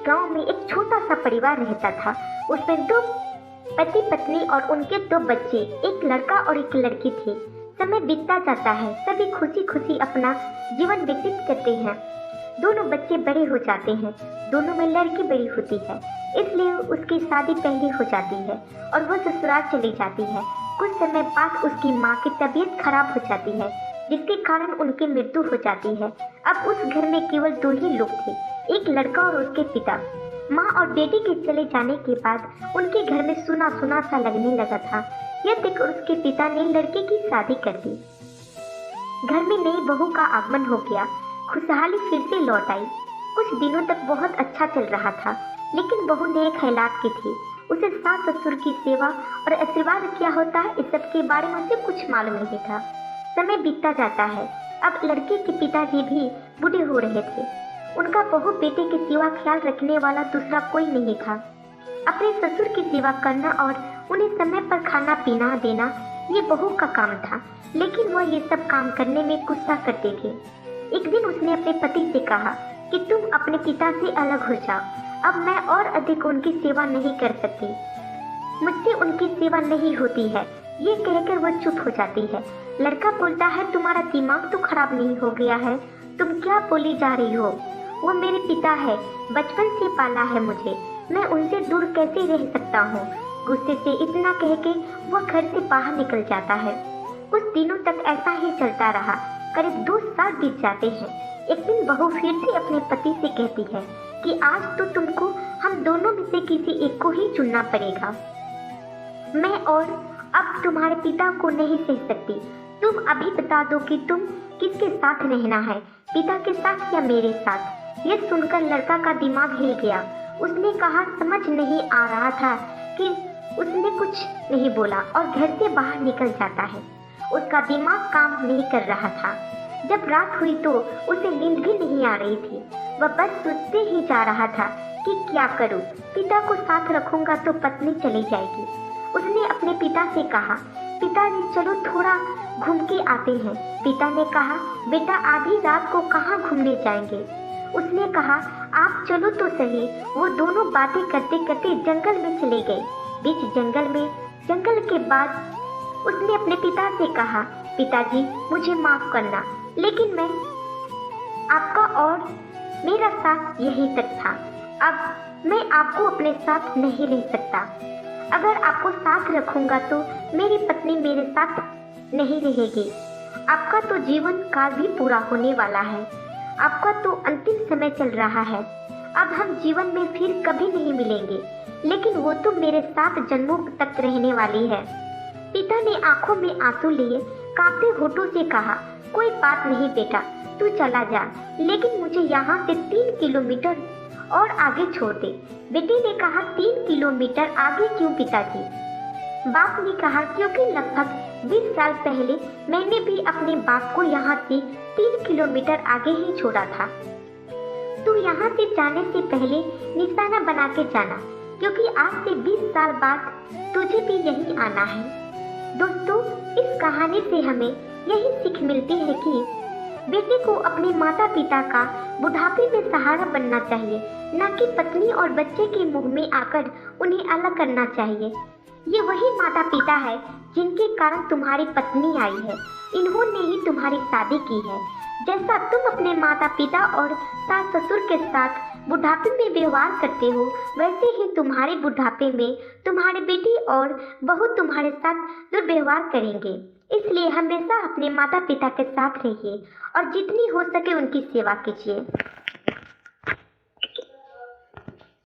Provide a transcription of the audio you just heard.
गांव में एक छोटा सा परिवार रहता था। उसमें दो पति पत्नी और उनके दो बच्चे, एक लड़का और एक लड़की थे। समय बीतता जाता है, सभी खुशी खुशी अपना जीवन व्यतीत करते हैं। दोनों बच्चे बड़े हो जाते हैं, दोनों में लड़की बड़ी होती है, इसलिए उसकी शादी पहले हो जाती है और वह ससुराल चली जाती है। कुछ समय बाद उसकी माँ की तबीयत खराब हो जाती है, जिसके कारण उनकी मृत्यु हो जाती है। अब उस घर में केवल दो ही लोग थे, एक लड़का और उसके पिता। माँ और बेटी के चले जाने के बाद उनके घर में सुना सुना सा लगने लगा था। यह देखकर उसके पिता ने लड़के की शादी कर दी। घर में नई बहू का आगमन हो गया, खुशहाली फिर से लौट आई। कुछ दिनों तक बहुत अच्छा चल रहा था, लेकिन बहू नेक ख़यालात की थी। उसे सास ससुर की सेवा और आशीर्वाद क्या होता है, इस सब के बारे में उसे कुछ मालूम नहीं था। समय बीतता जाता है। अब लड़के के पिताजी भी बूढ़े हो रहे थे। उनका बहू बेटे के सिवा ख्याल रखने वाला दूसरा कोई नहीं था। अपने ससुर की सेवा करना और उन्हें समय पर खाना पीना देना ये बहू का काम था, लेकिन वह ये सब काम करने में गुस्सा करते थे। एक दिन उसने अपने पति से कहा कि तुम अपने पिता से अलग हो जाओ, अब मैं और अधिक उनकी सेवा नहीं कर सकती, मुझसे उनकी सेवा नहीं होती है। ये कहकर वह चुप हो जाती है। लड़का बोलता है, तुम्हारा दिमाग तो खराब नहीं हो गया है, तुम क्या बोली जा रही हो? वो मेरे पिता है, बचपन से पाला है मुझे, मैं उनसे दूर कैसे रह सकता हूँ? गुस्से से इतना कह के वह घर से बाहर निकल जाता है। कुछ दिनों तक ऐसा ही चलता रहा। करीब 2 साल बीत जाते हैं। एक दिन बहू फिर से अपने पति से कहती है कि आज तो तुमको हम दोनों में से किसी एक को ही चुनना पड़ेगा। मैं और अब तुम्हारे पिता को नहीं सह सकती। तुम अभी बता दो कि तुम किसके साथ रहना है, पिता के साथ या मेरे साथ? यह सुनकर लड़का का दिमाग हिल गया। उसने कहा, समझ नहीं आ रहा था कि उसने कुछ नहीं बोला और घर से बाहर निकल जाता है। उसका दिमाग काम नहीं कर रहा था। जब रात हुई तो उसे नींद भी नहीं आ रही थी। वह बस सोचते ही जा रहा था कि क्या करूं, पिता को साथ रखूंगा तो पत्नी चली जाएगी। उसने अपने पिता से कहा, पिताजी चलो थोड़ा घूम के आते हैं। पिता ने कहा, बेटा आधी रात को कहाँ घूमने जाएंगे? उसने कहा, आप चलो तो सही। वो दोनों बातें करते करते जंगल में चले गए। बीच जंगल के बाद उसने अपने पिता से कहा, पिताजी मुझे माफ करना, लेकिन मैं आपका और मेरा साथ यहीं तक था। अब मैं आपको अपने साथ नहीं रह सकता। अगर आपको साथ रखूंगा तो मेरी पत्नी मेरे साथ नहीं रहेगी। आपका तो जीवन काल भी पूरा होने वाला है, आपका तो अंतिम समय चल रहा है। अब हम जीवन में फिर कभी नहीं मिलेंगे, लेकिन वो तो मेरे साथ जन्मों तक रहने वाली है। पिता ने आंखों में आंसू लिए कांपते होठों से कहा, कोई बात नहीं बेटा, तू चला जा, लेकिन मुझे यहाँ से 3 किलोमीटर और आगे छोड़ दे। बेटे ने कहा, 3 किलोमीटर आगे क्यों पिताजी? बाप ने कहा, क्योंकि लगभग 20 साल पहले मैंने भी अपने बाप को यहाँ से 3 किलोमीटर आगे ही छोड़ा था। तू यहाँ से जाने से पहले निशाना बना के जाना, क्योंकि आज से 20 साल बाद तुझे भी यहीं आना है। दोस्तों, इस कहानी से हमें यही सीख मिलती है कि बेटे को अपने माता पिता का बुढ़ापे में सहारा बनना चाहिए, न कि पत्नी और बच्चे के मुंह में आकर उन्हें अलग करना चाहिए। ये वही माता पिता है जिनके कारण तुम्हारी पत्नी आई है, इन्होंने ही तुम्हारी शादी की है। जैसा तुम अपने माता पिता और सास ससुर के साथ बुढ़ापे में व्यवहार करते हो, वैसे ही तुम्हारे बुढ़ापे में तुम्हारे बेटी और बहू तुम्हारे साथ दुर्व्यवहार करेंगे। इसलिए हमेशा अपने माता पिता के साथ रहिए और जितनी हो सके उनकी सेवा कीजिए।